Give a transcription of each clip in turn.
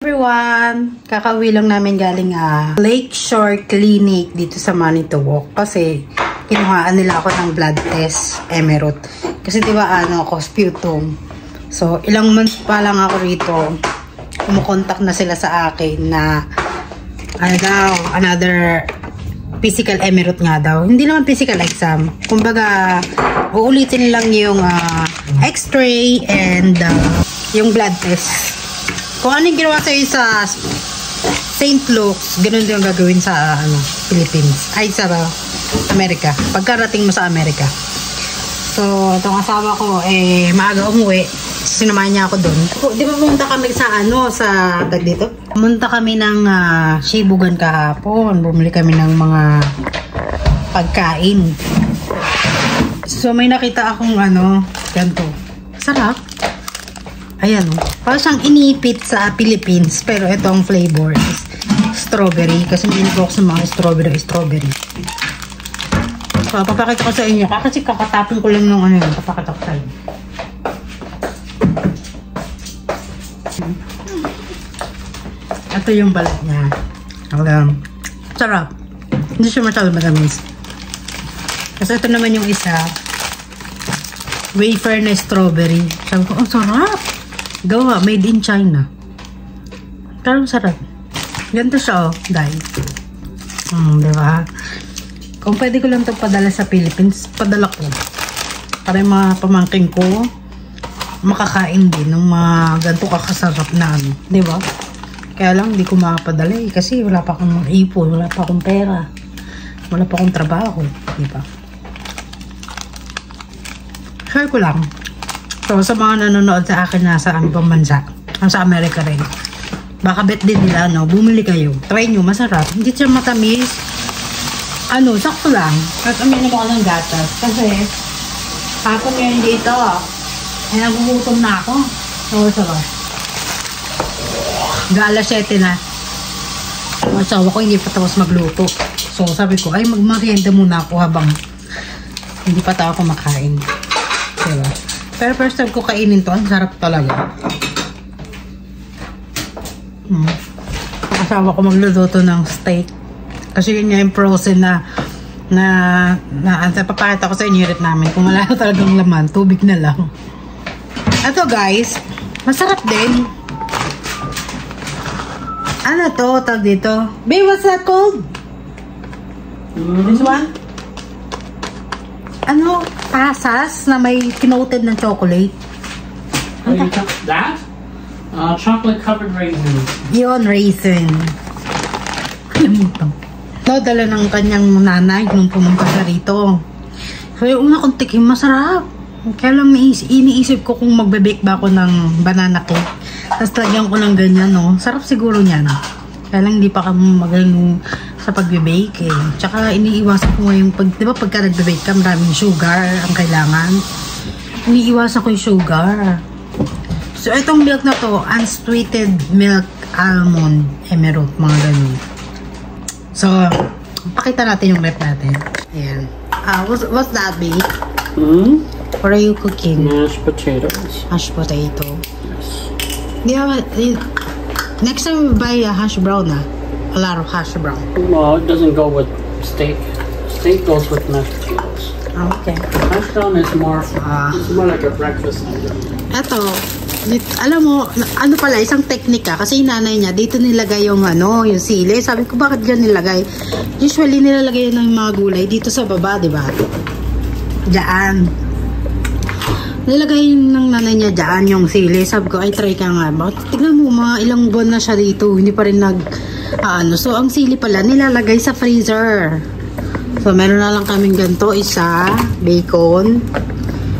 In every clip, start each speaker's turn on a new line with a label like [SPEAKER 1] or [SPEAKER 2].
[SPEAKER 1] everyone! Kakauwi lang namin galing Lakeshore Clinic dito sa Manitowoc kasi kinuhaan nila ako ng blood test, Emerald. Kasi diba sputum. So, ilang months pa lang ako rito, kumukontak na sila sa akin na another physical Emerald nga daw. Hindi naman physical exam. Kumbaga, uulitin lang yung x-ray and yung blood test. Kung ano yung ginawa sa'yo sa St. Luke's, ganun din yung gagawin sa Philippines. Ay, sa Amerika. Pagkarating mo sa Amerika. So, itong asawa ko, maaga umuwi. Sinamahan niya ako doon. Di ba pumunta kami sa dito? Pumunta kami ng Shibugan kahapon. Bumili kami ng mga pagkain. So, may nakita akong ganito. Sarap. Ayan, parang siyang inipit sa Philippines, pero itong flavor is strawberry, kasi hindi ko sa mga strawberry. So, papakita ko sa inyo, kasi kakatapin ko lang ng papakita ko sa inyo. Ito yung balat niya. Sarap. Hindi siya masyado matamis. Kasi ito naman yung isa, wafer na strawberry. Sabi ko, sarap! Gawa, made in China. Pero sarap. Ganito siya, dahil. Diba? Kung pwede ko lang ito padala sa Philippines, padala ko. Para yung mga pamangking ko, makakain din ng mga ganito kakasarap na diba? Kaya lang, hindi ko makapadala kasi wala pa akong ipon, wala pa akong pera. Wala pa akong trabaho. Diba? Share ko lang. So, sa mga nanonood sa akin na sa ibang bansa, sa Amerika rin, baka bet din nila, bumili kayo. Try nyo, masarap. Hindi siya matamis. Sakto lang. At uminom ako ng gatas. Kasi, hapon ngayon dito, nagugutom na ako. So, sarap. Gala 7 na. Ang asawa ko, hindi pa tapos magluto. So, sabi ko, magmarienda muna ako habang hindi pa ako makain. Diba? Pero first time ko kainin to, ang sarap talaga. Asawa ko magluluto ng steak. Kasi yun yung frozen na papakita ko sa inyo ulit namin. Kung wala na talagang laman, tubig na lang. Ito guys, masarap din. Ano to? Tawag dito? Babe, what's that called? This one? Pasas na may kinoted ng chocolate.
[SPEAKER 2] That? Chocolate covered raisin.
[SPEAKER 1] Yun, raisin. Alam mo ito. Dala ng kanyang nanay nung pumunta siya rito. So, yung una kong tikim, masarap. Kaya lang iniisip ko kung magbe-bake ba ako ng banana cake. Tapos lagyan ko ng ganyan, Sarap siguro niya, Kaya lang hindi pa kami magaling sa pagbe-bake, Tsaka iniiwasan ko ngayon, di ba pagka nagbe-bake ka, maraming sugar ang kailangan. Iniiwasan ko yung sugar. So, itong milk na to, unsweetened milk almond emerald, mga ganun. So, pakita natin yung rep natin. Ayan. What's that, babe? What are you cooking?
[SPEAKER 2] Mashed potatoes.
[SPEAKER 1] Mashed potato. Yes. Next time we buy a hash brown, a lot of hash brown.
[SPEAKER 2] Well, it doesn't go with steak. Steak goes with mashed potatoes.
[SPEAKER 1] Okay.
[SPEAKER 2] Hash brown is more like a breakfast item.
[SPEAKER 1] Eto, alam mo, pala, isang teknika. Kasi yung nanay niya, dito nilagay yung yung sili. Sabi ko, bakit dyan nilagay? Usually, nilalagay ng mga gulay dito sa baba, diba? Diyan. Nilagay ng nanay niya dyan yung sili. Sabi ko, try ka nga ba? Tignan mo, mga ilang buwan na siya dito. Hindi pa rin So, ang sili pala, nilalagay sa freezer. So, meron na lang kaming ganito. Isa, bacon.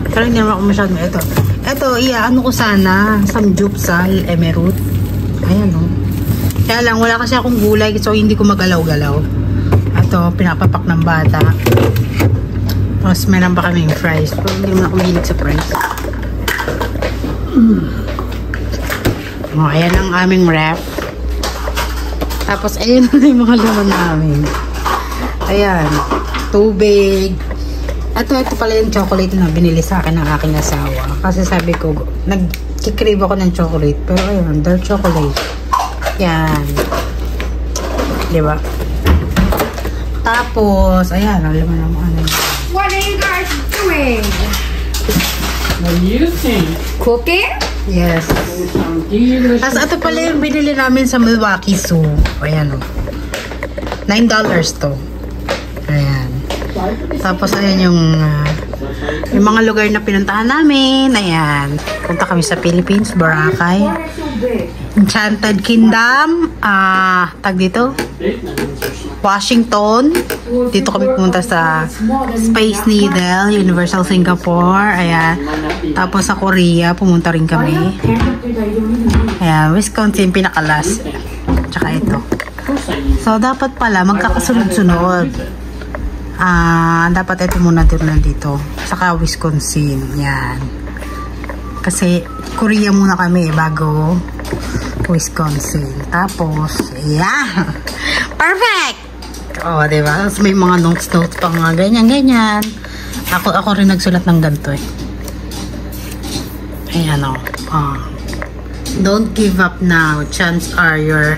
[SPEAKER 1] Pero hindi naman ako masyadong ito, ko sana. Samgyupsal, emerald. Ayan, Kaya lang, wala kasi akong gulay. So, hindi ko magalaw-galaw. Ito, pinapapak ng bata. Tapos meron pa kaming fries. Pero hindi naman ako mahilig sa fries. Ayan ang aming wrap. Tapos ayan na yung mga laman namin. Ayan. Tubig. Ito pala yung chocolate na binili sa akin ng aking asawa. Kasi sabi ko, nag-crave ako ng chocolate. Pero ayun, dark chocolate. Yan. Diba? Tapos, ayan, alam mo naman ano.
[SPEAKER 3] What are you guys doing?
[SPEAKER 2] What do you think?
[SPEAKER 3] Cooking?
[SPEAKER 1] Yes.
[SPEAKER 2] Some delicious.
[SPEAKER 1] Tapos ito pala yung binili namin sa Milwaukee Zoo. Ayan o. $9 to. Ayan. Tapos ayan yung mga lugar na pinuntahan namin. Ayan. Punta kami sa Philippines, Boracay. Enchanted Kingdom. Tag dito? Washington. Dito kami pumunta sa Space Needle, Universal Singapore. Ayan. Tapos sa Korea, pumunta rin kami. Ayan, Wisconsin, pinakalas. Tsaka ito. So, dapat pala, magkakasunod-sunod. Dapat ito muna dito. Saka Wisconsin. Yan. Kasi, Korea muna kami bago Wisconsin. Tapos, yeah! Perfect! O, diba? Tapos may mga notes pa nga, ganyan. Ako rin nagsulat ng ganito eh. Ayan o. Don't give up now. Chances are your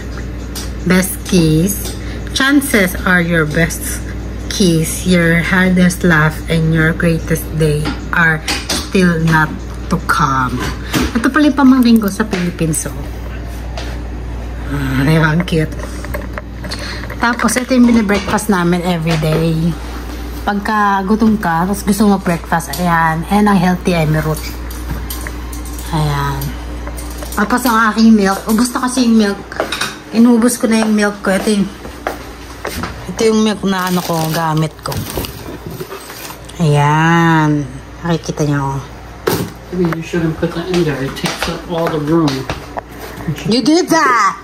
[SPEAKER 1] best keys. Your hardest laugh and your greatest day are still not to come. Ito pala yung pamangkin ko sa Philippines. So. Diba? Ang cute. Tapos, ito yung binibreakfast namin everyday. Pagka gutom ka, tapos gusto mo breakfast, ayan. Ayan ang healthy emerald. Ayan. Tapos ang aking milk. Gusto kasi yung milk. Inubos ko na yung milk ko. Ito yung milk na ano ko, gamit ko. Ayan. Nakikita niyo.
[SPEAKER 2] Maybe you shouldn't put that in there. It takes up all the room.
[SPEAKER 1] You did that!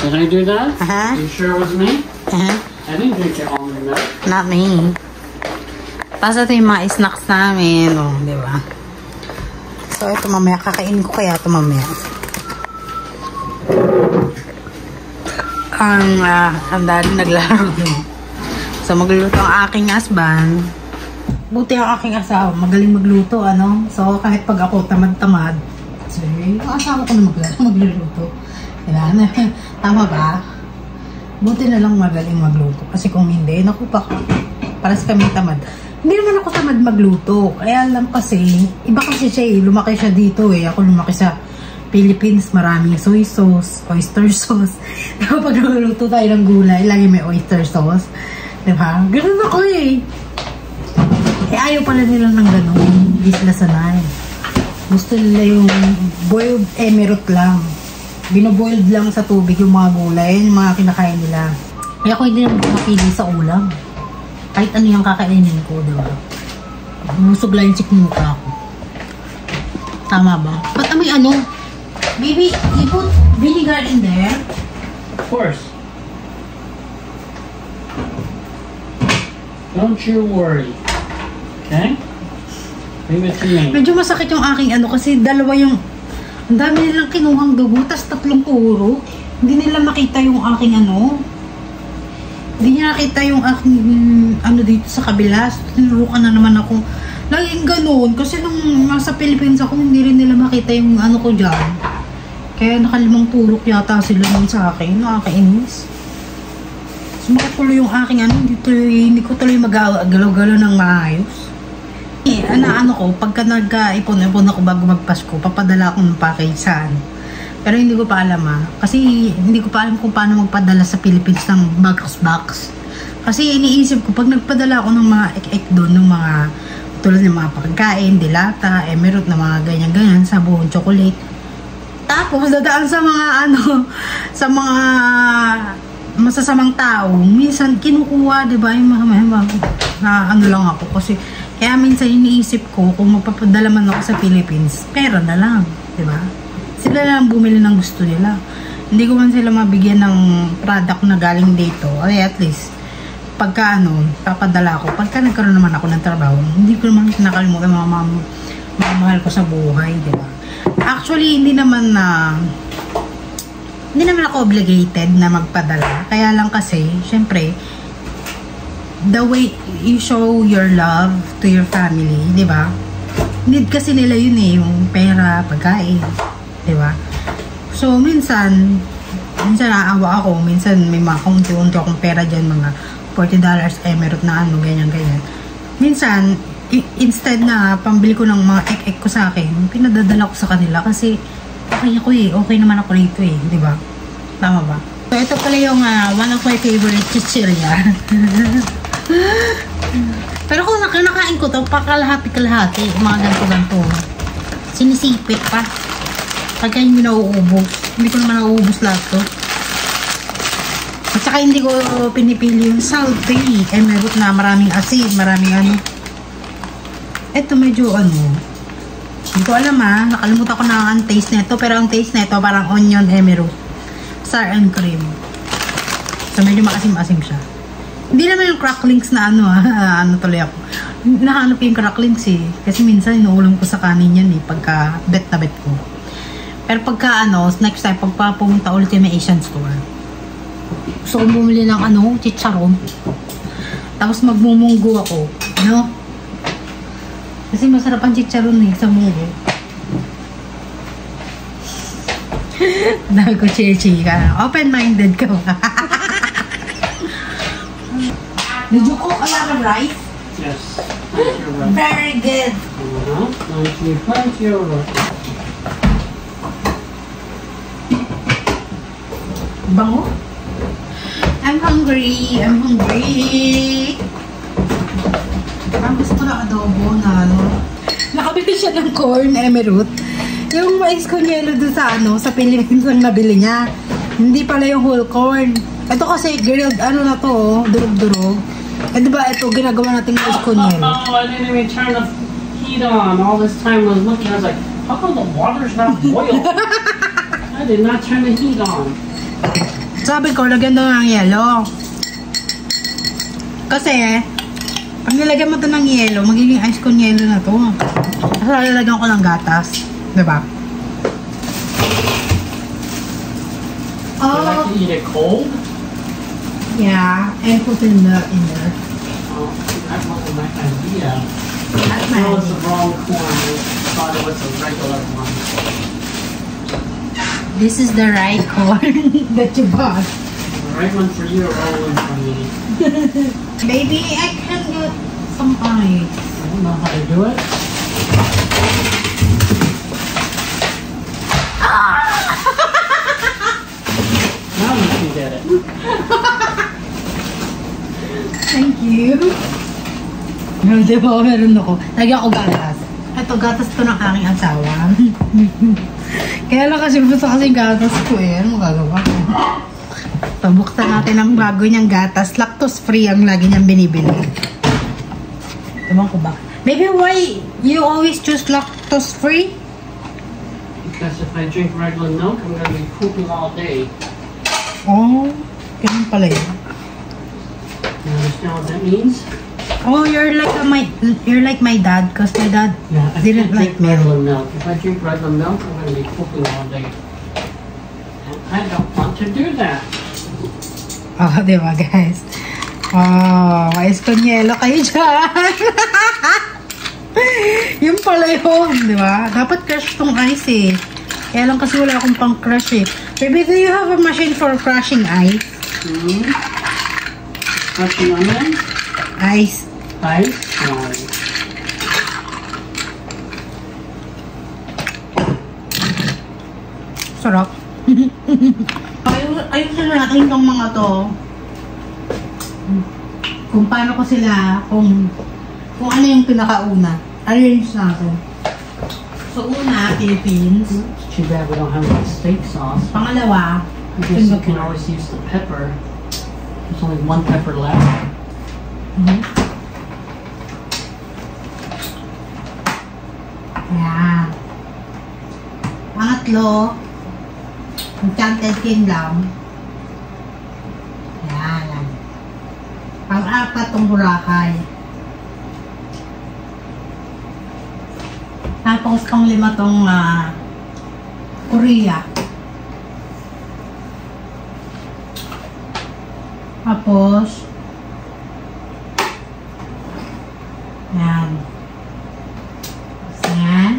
[SPEAKER 2] Did I do that?
[SPEAKER 1] Uh-huh.
[SPEAKER 2] You sure it was me?
[SPEAKER 1] Uh-huh.
[SPEAKER 2] I didn't drink your almond milk.
[SPEAKER 1] Not me. Tapos ito yung mga snacks namin. O, di ba? So, ito mamaya. Kakainin ko kaya ito mamaya. Ang dali naglaro din. So, magluluto ang aking husband. Buti ang aking asawa. Magaling magluto, ano? So, kahit pag ako tamad-tamad, so, yung asawa ko na magluluto. Diba? Tama ba? Buti na lang magaling magluto. Kasi kung hindi, naku pa ka. Paras kami tamad. Hindi naman ako tamad magluto. Kaya lang kasi, iba kasi siya eh. Lumaki siya dito eh. Ako lumaki sa Philippines. Maraming soy sauce, oyster sauce. Diba pag nagluluto tayo ng gulay, lagi may oyster sauce. Diba? Ganun ako eh. Ayaw pala nila ng ganun. Hindi sila sanay. Gusto nila yung boiled emerald lang. Binoboiled lang sa tubig yung mga gulay, yung mga kinakain nila. Kaya ako hindi naman mapili sa ulam. Kahit ano yung kakainin ko, diba? Musog lang yung mukha ko. Tama ba? Ba't may ano? Baby, you put vinegar in there?
[SPEAKER 2] Of course. Don't you worry. Okay? Leave it to me.
[SPEAKER 1] Medyo masakit yung aking ano kasi dalawa yung ang dami nilang kinuhang dugo, tas 3 puro. Hindi nila makita yung aking ano. Hindi niya nakita yung aking ano dito sa kabila. So, tinurukan na naman ako. Laging ganun. Kasi nung nasa Philippines ako, hindi rin nila makita yung ano ko dyan. Kaya naka5 purok yata sila nun sa akin. Nakakainis. Sumakit tuloy yung aking ano. Hindi ko tuloy mag-galaw-galaw ng maayos. Ano ko, pagka nag-ipon-ipon ako bago magpasko, papadala ako ng package saan. Pero hindi ko pa alam kasi hindi ko pa alam kung paano magpadala sa Philippines ng box. Kasi iniisip ko, pag nagpadala ako ng mga ek-ek doon, ng mga tulad ng mga pagkain, dilata, emerald na mga ganyan-ganyan, sabon, chocolate. Tapos dadaan sa mga sa mga masasamang tao, minsan kinukuha, diba, yung mga ano lang ako kasi kaya minsan iniisip ko kung magpapadala man ako sa Philippines, pera na lang, di ba? Sila na lang bumili ng gusto nila. Hindi ko man sila mabigyan ng product na galing dito. Ay, at least, pagka papadala ko, pagka nagkaroon naman ako ng trabaho, hindi ko naman nakalimutan mga mahal ko sa buhay, di ba? Actually, hindi naman ako obligated na magpadala. Kaya lang kasi, syempre, the way you show your love to your family, di ba? Need kasi nila yun eh, yung pera, pagkain, di ba? So, minsan, Minsan naawa ako, minsan may mga kaunti-unti akong pera dyan, mga $40 emerald na ano, ganyan-ganyan. Minsan, instead na pambili ko ng mga ek-ek ko sa akin, pinadadala ko sa kanila kasi okay ako eh, okay naman ako rito eh, di ba? Tama ba? So, ito pala yung one of my favorite chichirya. Pero kung nakanakain ko to, pakalahati-kalahati, mga ganito-ganito. Sinisipit pa. Pagka hindi nauubos. Hindi ko naman nauubos lahat to. At saka hindi ko pinipili yung salty. Emerald na maraming asin, maraming ano. Ito medyo ano. Hindi ko alam nakalimutan ko na ang taste nito. Pero ang taste nito parang onion emerald. Sour and cream. So medyo maasim-asim siya. Hindi naman yung cracklings na ano ano tuloy ako. Nahanap yung cracklings eh. Kasi minsan inuulam ko sa kanin yan eh. Pagka bet na bet ko. Pero pagka ano, next time pagpa pumunta ulit yung may Asian store. So bumili ng ano, chicharon. Tapos magmumunggo ako. No? Kasi masarap ang chicharon eh sa munggo. Dahil ko chichi ka. Open-minded ka ba? Did you cook a lot of rice?
[SPEAKER 2] Yes. Right.
[SPEAKER 1] Very good.
[SPEAKER 2] Thank you.
[SPEAKER 1] Bango? I'm hungry. Ang gusto na adobo na ano. Nakabili siya ng corn emerald. Yung mais kunyelo doon sa ano, sa Philippines ang nabili niya. Hindi pala yung whole corn. Ito kasi grilled ano na to, durog-durog. Eh diba ito ginagawa natin mais kunyelo.
[SPEAKER 2] Oh, I didn't even turn the heat on. All this time I was looking, I was like, how come the water's not boiled? I did not turn the heat on.
[SPEAKER 1] Sabi ko, lagyan daw ng yelo. Kasi, pag nilagyan mo ito ng yelo, magiging ice con yelo na to. Kasi lalagyan ko ng gatas. Diba?
[SPEAKER 2] You like to eat it cold?
[SPEAKER 1] Yeah, and put in there.
[SPEAKER 2] Oh, that wasn't my idea.
[SPEAKER 1] That's my
[SPEAKER 2] That was
[SPEAKER 1] idea.
[SPEAKER 2] the wrong corn. I thought it was a regular one.
[SPEAKER 1] This is the right corn that you bought.
[SPEAKER 2] The right one for you or all one for me?
[SPEAKER 1] Baby, I can get some ice.
[SPEAKER 2] I don't know how to do it. Now you can get it.
[SPEAKER 1] Thank you. Diba, meron ako. Lagyan ko gatas. Ito, gatas to ng aking asawa. Kaya lang kasi gusto kasi gatas ko eh. Ano magagawa ko? Pabuksan natin ang bago niyang gatas. Lactose free ang lagi niyang binibili. Tumang ko ba? Baby, why you always choose lactose free?
[SPEAKER 2] Because if I drink regular milk, I'm going to be pooping all day.
[SPEAKER 1] Oh, ganun pala yun.
[SPEAKER 2] You understand what that means?
[SPEAKER 1] Oh, you're like my dad, because my dad
[SPEAKER 2] Yeah, I
[SPEAKER 1] didn't
[SPEAKER 2] can't
[SPEAKER 1] like
[SPEAKER 2] drink regular
[SPEAKER 1] milk.
[SPEAKER 2] milk. If I drink regular milk, I'm going to be pooping all day. And I don't want to do that.
[SPEAKER 1] Oh, di ba guys? Oh, mais kunyelo kayo dyan. Yung pala yun, di ba? Dapat crush tong ice eh. Kaya lang kasi wala akong pang crush eh. Baby, do you have a machine for crushing ice?
[SPEAKER 2] Crushing onion?
[SPEAKER 1] Ice.
[SPEAKER 2] Ice? No.
[SPEAKER 1] Sarap. Ayusin na natin itong mga to. Kung paano ko sila, kung ano yung pinakauna. Arrange natin. So, una, Philippines.
[SPEAKER 2] It's too bad we don't have any steak sauce.
[SPEAKER 1] Pangalawa,
[SPEAKER 2] I guess you can always use the pepper. There's only one pepper left.
[SPEAKER 1] Ayan. Pangatlo, enchanted kingdom. Ayan. Pang-apat, tong Boracay. Tapos pang-lima tong Korea. Tapos, yan. Yan.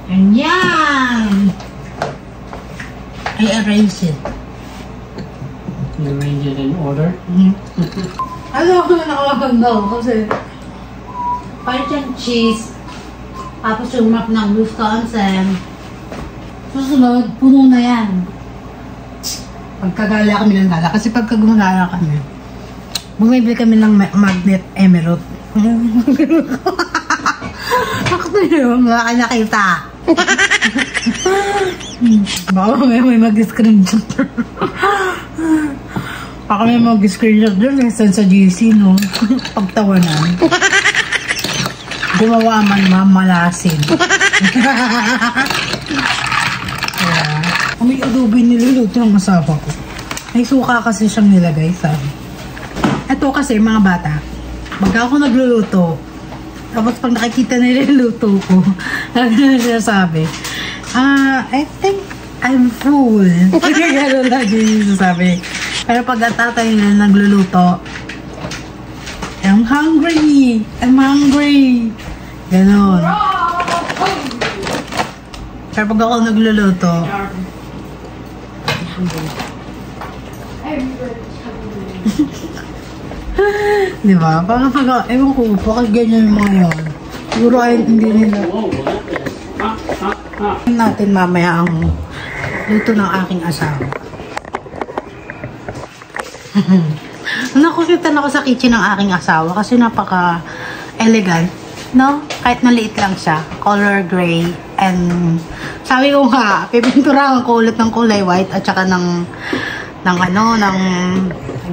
[SPEAKER 1] And yan! I arrange it.
[SPEAKER 2] You arrange it in order?
[SPEAKER 1] Ano ako na nakakaganda kasi Parmesan cheese, tapos yung map ng Wisconsin. Susunod, puno na yan. Pagkagala kami ng gala. Kasi pagka gumagala kami, bumibili kami ng magnet emerald. Ako na yun, wala ka nakita. Baka may mag-screenshot. Baka may mag-screenshot doon. Sa GC, no? Pagtawanan. Gumawa man mamalasin. May adobo niluluto ng asawa ko. May suka kasi siyang nilagay sa... Ito kasi mga bata, pagka ako nagluluto, tapos pag nakikita niluluto ko, siya sabi, I think I'm full. Gano'n lagi yung sabi. Pero pag tatay nila nagluluto, I'm hungry! I'm hungry! Ganon. Pero pag ako nagluluto, diba? Parang pag, ewan ko, bakit ganyan yung mga yun? Siguro ay hindi nila. Natin mamaya ang luto ng aking asawa. Nakukitan ako sa kitchen ng aking asawa kasi napaka-elegant, no? Kahit maliit lang siya, color gray, and sabi ko nga, pipinturahan ko ulit ng kulay white at saka ng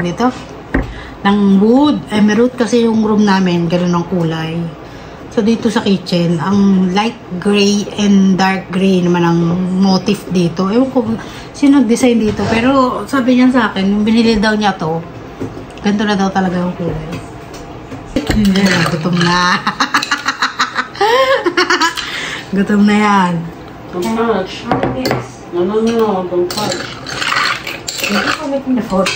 [SPEAKER 1] dito, ng wood, emerald kasi yung room namin, gano'n ang kulay. So dito sa kitchen, ang light gray and dark gray naman ang motif dito. Ewan ko, sino nag-design dito, pero sabi niya sa akin, yung binili daw niya to, ganito na daw talaga yung kulay. Hindi na, gutom na. Gutom na yan.
[SPEAKER 2] Don't touch. No, don't touch.
[SPEAKER 3] Thank you for making the food.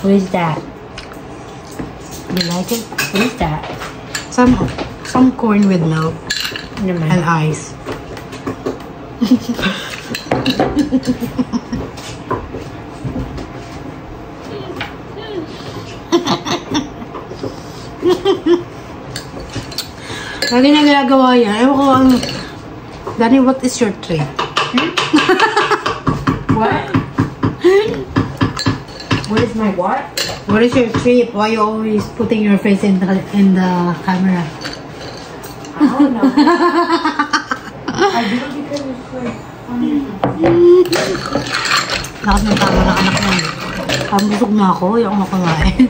[SPEAKER 1] What is that? You like it?
[SPEAKER 3] What is that?
[SPEAKER 1] Some corn with milk and ice. Lagi na ginagawa yan. Ewan ko ang... Danny, what is your trick?
[SPEAKER 3] What? What is my what?
[SPEAKER 1] What is your trip? Why you always putting your face in the camera?
[SPEAKER 3] I don't know. I do it because it's like
[SPEAKER 1] Lakas ng tama ng anak mo. Busog na ako. Yung ako kumain.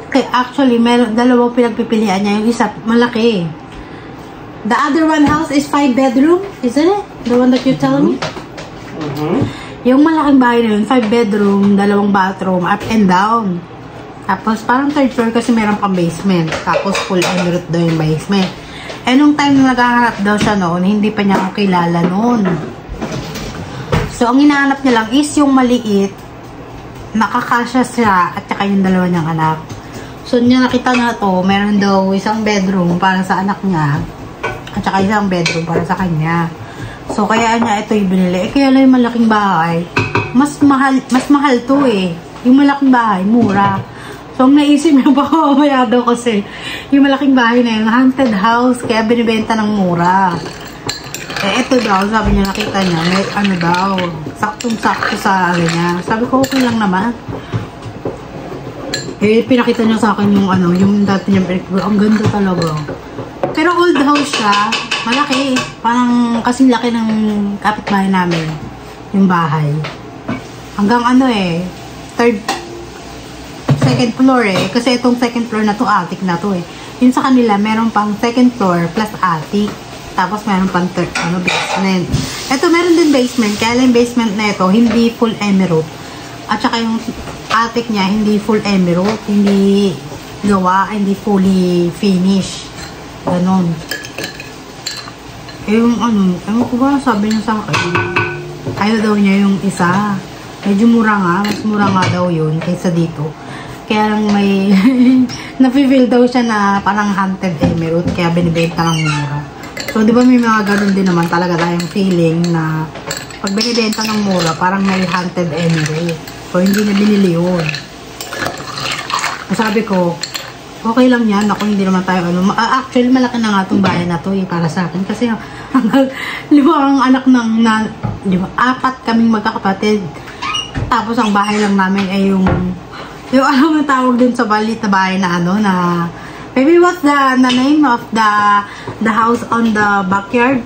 [SPEAKER 1] Okay, actually, dalawang pinagpipilian niya. Yung isa, malaki. The other one house is 5 bedroom, isn't it? The one that you're telling me? Yung malaking bahay na yun, 5 bedroom, 2 bathroom, up and down. Tapos, parang 3rd floor kasi meron pang basement. Tapos, full emerald daw yung basement. Eh, nung time na naghahanap daw siya noon, hindi pa niya ako kilala noon. So, ang hinahanap niya lang is yung maliit, nakakasya siya, at saka yung 2 niyang anak. So, niya nakita na to, meron daw isang bedroom para sa anak niya, at saka isang bedroom para sa kanya. So, kaya niya ito yung binili. Eh, kaya lang yung malaking bahay, mas mahal to eh. Yung malaking bahay, mura. So, ang naisip niya baka mamaya daw kasi yung malaking bahay na yung haunted house, kaya binibenta ng mura. Eh, ito daw, sabi niya, nakita niya, may ano daw, saktong-sakto sa niya. Sabi ko, okay lang naman. Eh, pinakita niya sa akin yung ano, yung dati niya, ang ganda talaga. Pero old house siya, malaki. Parang kasing laki ng kapitbahay namin, yung bahay. Hanggang ano eh, 2nd floor eh. Kasi itong 2nd floor na to, attic na to eh. Yung sa kanila, meron pang 2nd floor plus attic. Tapos meron pang basement. Ito meron din basement, kaya lang basement na ito, hindi full emerald. At saka yung attic niya, hindi full emerald, hindi gawa, hindi fully finished. Ganon. Eh, yung ano, ewan ko ba, sabi niya sa akin, ayaw daw niya yung isa. Medyo mura nga, mas mura nga daw yun kaysa dito. Kaya lang may, nafe-feel daw siya na parang haunted emerald, kaya binibenta ng mura. So, di ba may mga ganun din naman talaga tayong feeling na pag binibenta ng mura, parang may haunted anyway. So, hindi na binili yun. Sabi ko, okay lang yan. Ako, hindi naman tayo, actually, malaki na nga itong bayan na to para sa akin. Kasi, hanggang 5 ang anak ng, 4 kaming magkakapatid. Tapos, ang bahay lang namin ay yung alam mo tawag dun sa balit na bahay na maybe what's the name of the house on the backyard?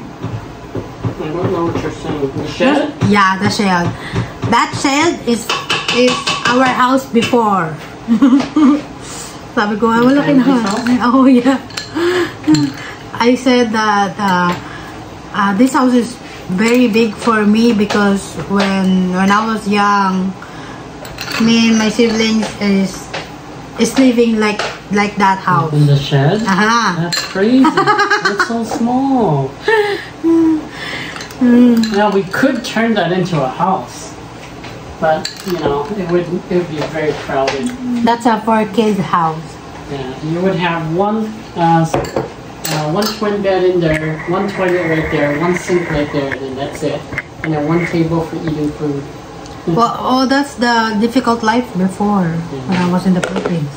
[SPEAKER 2] I don't know what you're saying. The shed?
[SPEAKER 1] Yeah, the shed. That shed is our house before. Sabi ko, wala na. Oh, yeah. I said that this house is very big for me because when I was young, me and my siblings is living like that house.
[SPEAKER 2] In the shed?
[SPEAKER 1] Uh-huh.
[SPEAKER 2] That's crazy. That's so small. Now we could turn that into a house, but you know it would be very crowded.
[SPEAKER 1] That's a 4 kids house.
[SPEAKER 2] Yeah, you would have one twin bed in there, one toilet right there, one sink right there, and then that's it. And then one table for eating food.
[SPEAKER 1] Well, that's the difficult life before when I was in the Philippines.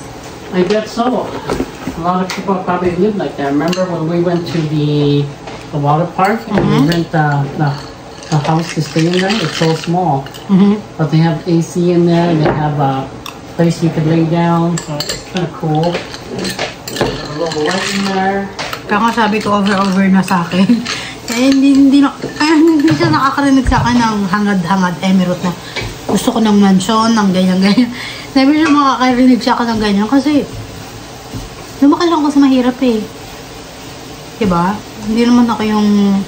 [SPEAKER 2] I guess so. A lot of people probably live like that. Remember when we went to the water park and we rent the house to stay in there? It's so small. But they have AC in there, and they have a place you could lay down, so it's kind of cool. A little light in there.
[SPEAKER 1] Kaya nga sabi ko over na sa akin. Kaya hindi siya nakakarinig sa akin ng hangad-hangad emirate na gusto ko ng mansion, ng ganyan-ganyan. Never siya makakarinig siya ka ng ganyan kasi lumaki lang ako sa mahirap eh. Diba? Hindi naman ako yung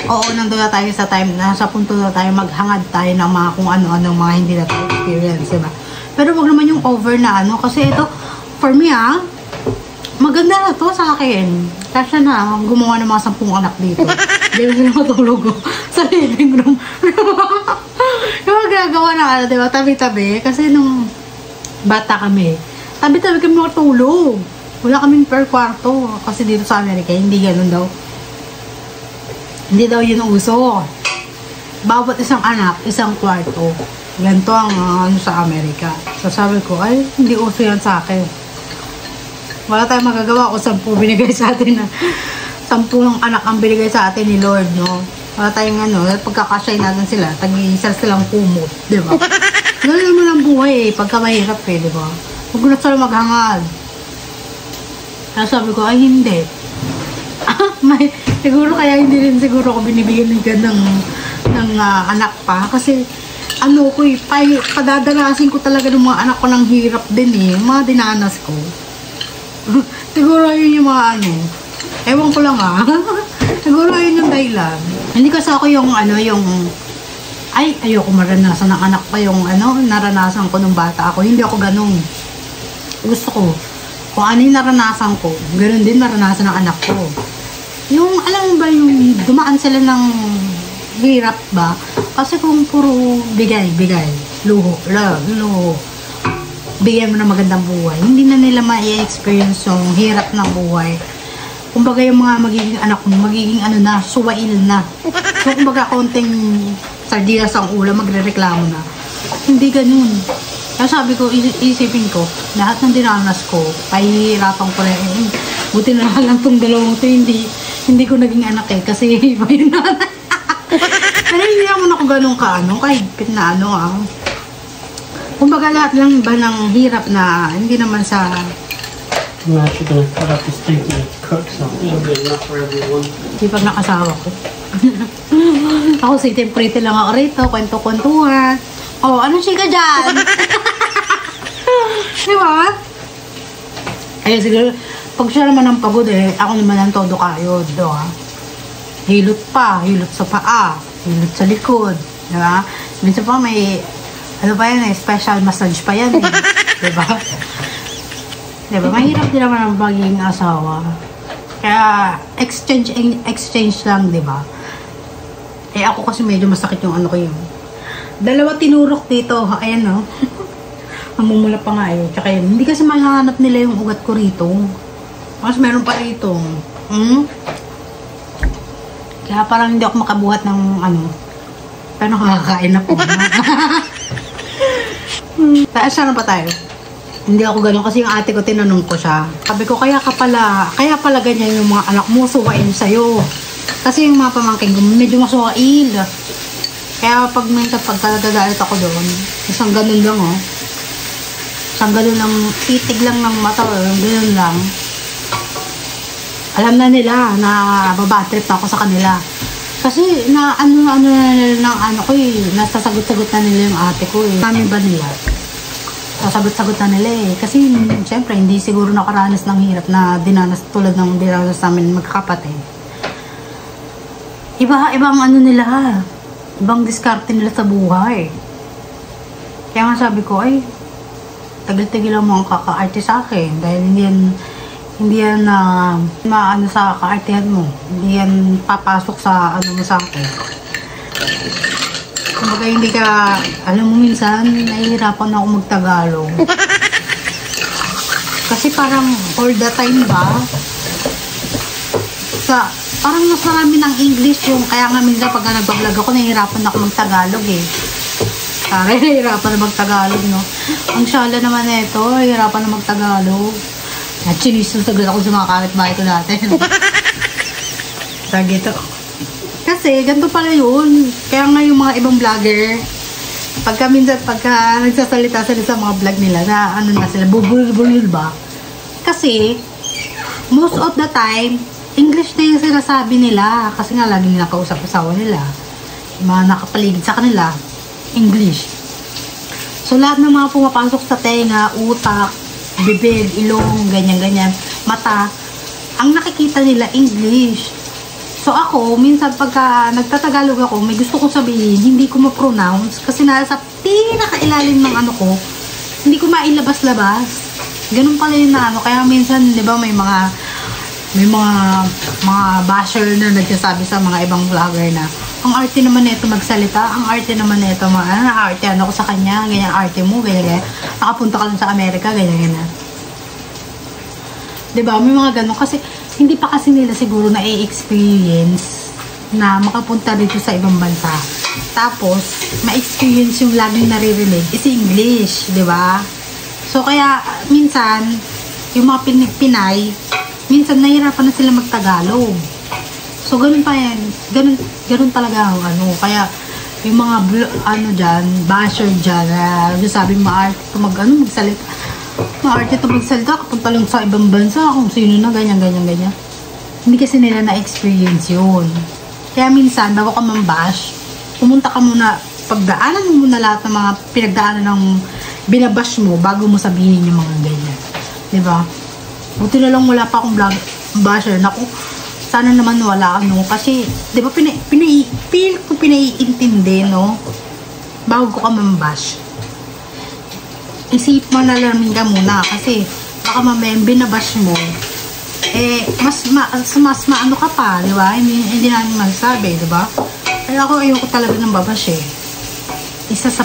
[SPEAKER 1] nandun na tayo sa time, nasa punto na tayo maghangad tayo ng mga kung ano-ano mga hindi na tayo experience, diba? Pero wag naman yung over na kasi ito, for me maganda na to sa akin. Kasi na, gumawa ng mga 10 anak dito. Hindi ko sila matulog sa living room. Yung magagawa na diba? Tabi-tabi. Kasi nung bata kami, tabi-tabi kami matulog. Wala kaming per kwarto. Kasi dito sa Amerika, hindi ganun daw. Hindi daw yun uso. Bawat isang anak, isang kwarto. Ganito ang sa Amerika. So sabi ko, ay, hindi uso yan sa akin. Wala tayong magagawa kung 10 binigay sa atin na 10 anak ang binigay sa atin ni Lord, no? Wala tayong pagkakasya natin sila, tag-iisa silang kumot, di ba? Ganun naman ang buhay pagka mahirap di ba? Huwag na sila maghangad. Kaya sabi ko, ay hindi. Siguro kaya hindi rin siguro ako binibigyan ng anak pa. Kasi padadanasin ko talaga ng mga anak ko ng hirap din mga dinanas ko. Siguro yun yung mga ewan ko lang siguro yun yung dahilan. Hindi kasi ako yung ayoko maranasan ng anak pa yung naranasan ko nung bata ako. Hindi ako ganun. Gusto ko kung ano yung naranasan ko, ganun din naranasan ng anak ko. Yung alam mo ba yung dumaan sila ng hirap ba? Kasi kung puro bigay luho bigyan mo na magandang buhay, hindi na nila ma-experience yung hirap ng buhay. Kumbaga yung mga magiging anak mo, magiging suwail na. So kumbaga konting sardinas ang ulam, magre-reklamo na. Hindi ganun. Kaya sabi ko, isipin ko, lahat ng dinanas ko, pahihirapan ko rin. Buti na lang itong dalawang ito, hindi ko naging anak kasi iba yung nanay. Pero hindi naman ako ganun kahigpit na kumbaga lahat lang ba ng hirap na hindi naman sa
[SPEAKER 2] I'm actually gonna cut up the steak and cook something. It'll be enough for everyone.
[SPEAKER 1] Di pag nakasawa ko. Ako pretty lang ako rito, kwento-kwentuhan. Ano chika dyan? Di ba? Ay siguro, pag siya naman ang pagod ako naman ang todo kayod. Hilot sa paa, hilot sa likod. Di ba? Minsan pa may special massage pa yan diba? Diba? Mahirap din naman ang maging asawa. Kaya, exchange lang, diba? Ako kasi medyo masakit yung ko yun. 2 tinurok dito. Ayan, Namumula pa nga Tsaka yun. Hindi kasi mahanap nila yung ugat ko rito. Mas meron pa rito. Kaya parang hindi ako makabuhat ng Pero nakakain ako. Saan pa tayo? Hindi ako ganun kasi yung ate ko tinanong ko siya. Sabi ko, kaya pala ganyan yung mga anak mo, suwain sa'yo. Kasi yung mga pamangkin ko, medyo masuwain. Kaya pag minsan pagkagagalit ako doon, isang ganun lang oh. Isang ganun lang, titig lang ng mata, ganun lang. Alam na nila na babatrip na ako sa kanila. Kasi na ano ko eh, nasasagot-sagot na nila yung ate ko eh. Kami ba nila? Sasagot-sagot na nila eh. Kasi siyempre hindi siguro nakaranas ng hirap na dinanas tulad ng dinanas namin magkakapatid. Ibang ano nila, ibang diskarte nila sa buhay. Kaya nga sabi ko ay tagal-tagal mo ang kaka-arte sa akin dahil hindi yan maano sa kaartehan mo. Hindi yan papasok sa ano mo sa akin. Kumbaga hindi ka, alam mo minsan, nahihirapan ako magtagalog. Kasi parang all the time ba, parang mas marami ng English yung, kaya nga minsan pag nagbablog ako, nahihirapan ako magtagalog eh. Sorry, nahihirapan na magtagalog, no? Ang syala naman na ito, nahihirapan na magtagalog. At chinisustagod ako sa mga kapitbahay ko dati. Lagi ito. Kasi, ganito pala yun. Kaya nga yung mga ibang vlogger, pagka nagsasalita sila sa mga vlog nila, na ano na sila, bubulil ba? Kasi, most of the time, English na yung sinasabi nila. Kasi nga, lagi nila kausap-usawa nila. Yung mga nakapaligid sa kanila, English. So, lahat ng mga pumapasok sa tenga, utak, bibig, ilong, ganyan-ganyan, mata, ang nakikita nila, English. So ako, minsan pagka nagtatagalog ako, may gusto kong sabihin, hindi ko ma-pronounce kasi nasa pinakailalim ng ano ko, hindi ko mailabas-labas. Ganun pala yung na ano, kaya minsan, di ba, may mga basher na nagsasabi sa mga ibang vlogger na, ang arte naman nito magsalita, ang arte naman nito, arte ano ko sa kanya, ganyan arte mo, ganyan. Nakapunta ka lang sa Amerika, ganyan. Di ba, may mga ganun kasi, hindi pa kasi nila siguro na-experience na makapunta dito sa ibang bansa. Tapos, ma-experience yung laging naririnig is English, di ba? So, kaya, minsan, yung mga Pinay, minsan nahihirapan na sila magtagalog. So, ganun pa yan. Ganun talaga ang ano. Kaya, yung mga, basher dyan, sabi maarte magsalita. Maarte ito magsalita, kapunta lang sa ibang bansa, kung sino na, ganyan. Hindi kasi nila na-experience yun. Kaya minsan, bago ka mambash, pumunta ka muna, pagdaanan mo muna lahat ng mga pinagdaanan ng binabash mo, bago mo sabihin yung mga ganyan. Diba? Buti na lang wala pa akong basher. Naku, sana naman wala, no? Kasi, diba, feel ko pinaiintindi, no? Bago ko ka mambash. Isip mo na lang ka muna kasi baka mamaya binabash mo mas maano ka pa, di ba? Hindi namin magsabi, di ba? Kaya ako ayoko talaga ng babash eh. Isa sa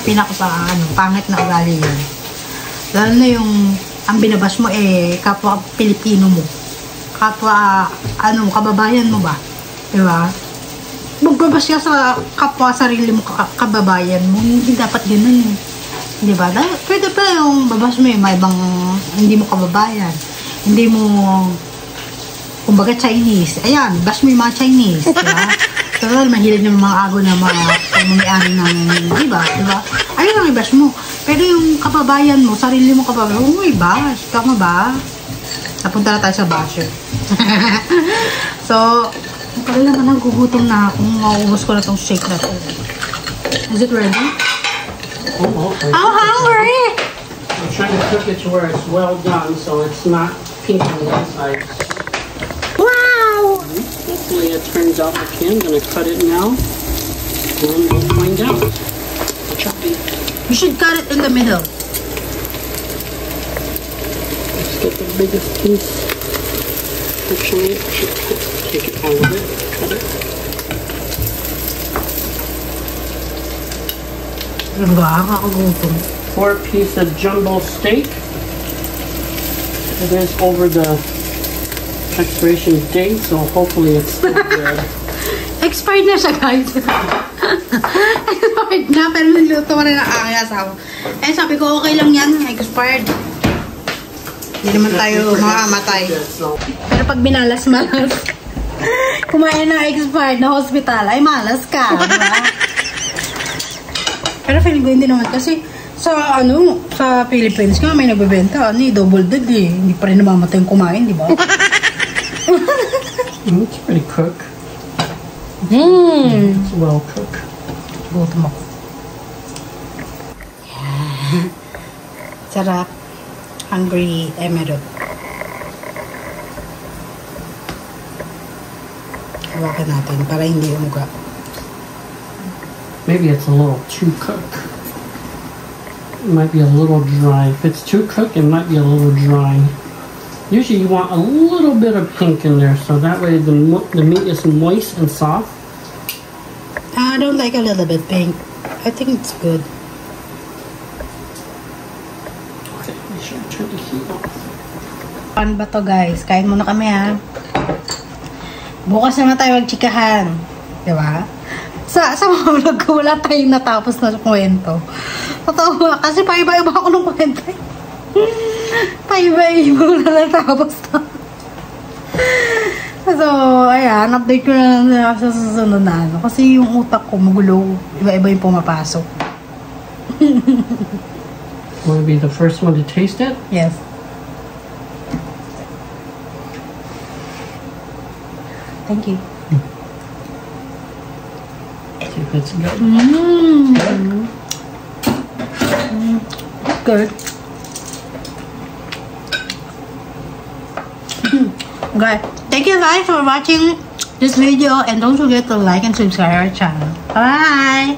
[SPEAKER 1] pangit na ugali yun. Lalo na yung ang binabash mo kapwa Pilipino mo, kapwa kababayan mo ba, di ba? Magbabash ka sa kapwa sarili mo kababayan mo, hindi dapat ganun eh. Diba? Pwede pa yung babash mo may ibang hindi mo kababayan. Hindi mo, kumbaga Chinese. Ayan, bash mo yung mga Chinese. Diba? Total, mahilig ng mga ago na mga pagmamiari ng, diba? Ayun ang i-bash mo. Pero yung kababayan mo, sarili mo kababayan, may bash. Tama ba? Napunta na tayo sa basher. So, pala naman gugutom na akong mauubos ko na itong shake na to. Is it ready?
[SPEAKER 2] Oh,
[SPEAKER 1] I'm hungry!
[SPEAKER 2] I'm trying to cook it to where it's well done so it's not pink on the inside.
[SPEAKER 1] Wow!
[SPEAKER 2] Hopefully it turns out okay. I'm going to cut it now and we'll find out.
[SPEAKER 1] You should cut it in the middle.
[SPEAKER 2] Let's get the biggest piece. Actually, I should take it out of it. Cut it.
[SPEAKER 1] Nakakagutom.
[SPEAKER 2] 4-piece of jumbo steak. It is over the expiration date, so hopefully it's still good.
[SPEAKER 1] Expired na siya, guys. na, pero niluto ko rin ang aking asawa. Eh, sabi ko, okay lang yan. Expired. Hindi naman tayo makamatay. Pero pag binalas-malas, kumain na expired na hospital, ay malas ka, diba? Pero feeling ko hindi naman kasi sa sa Philippines nga may nagbebenta double dead eh. Hindi pa rin namamatay yung kumain, di ba?
[SPEAKER 2] It's pretty cook. It's well cooked.
[SPEAKER 1] Gutom ako. Yeah. Sarap. Hungry emerald. Hawakan natin para hindi umuga.
[SPEAKER 2] Maybe it's a little too cooked. It might be a little dry. If it's too cooked, it might be a little dry. Usually you want a little bit of pink in there, so that way the meat is moist and soft.
[SPEAKER 1] I don't like a little bit pink. I think it's good.
[SPEAKER 2] Okay, make sure I turn the heat off.
[SPEAKER 1] Pan ba to guys? Kain muna kami ha. Bukas naman tayo magchikahan. Diba? Sa mga vlog ko, wala tayong natapos na kwento. Totoo ba? Kasi paiba-iba ako ng kwento. Paiba-iba na natapos na. So, ayan, update ko na lang sa susunod na ano. Kasi yung utak ko magulo. Iba-iba yung pumapasok.
[SPEAKER 2] Want to be the first one to taste it?
[SPEAKER 1] Yes. Thank you.
[SPEAKER 2] See if it's good.
[SPEAKER 1] Good. Okay. Thank you guys for watching this video and don't forget to like and subscribe our channel. Bye!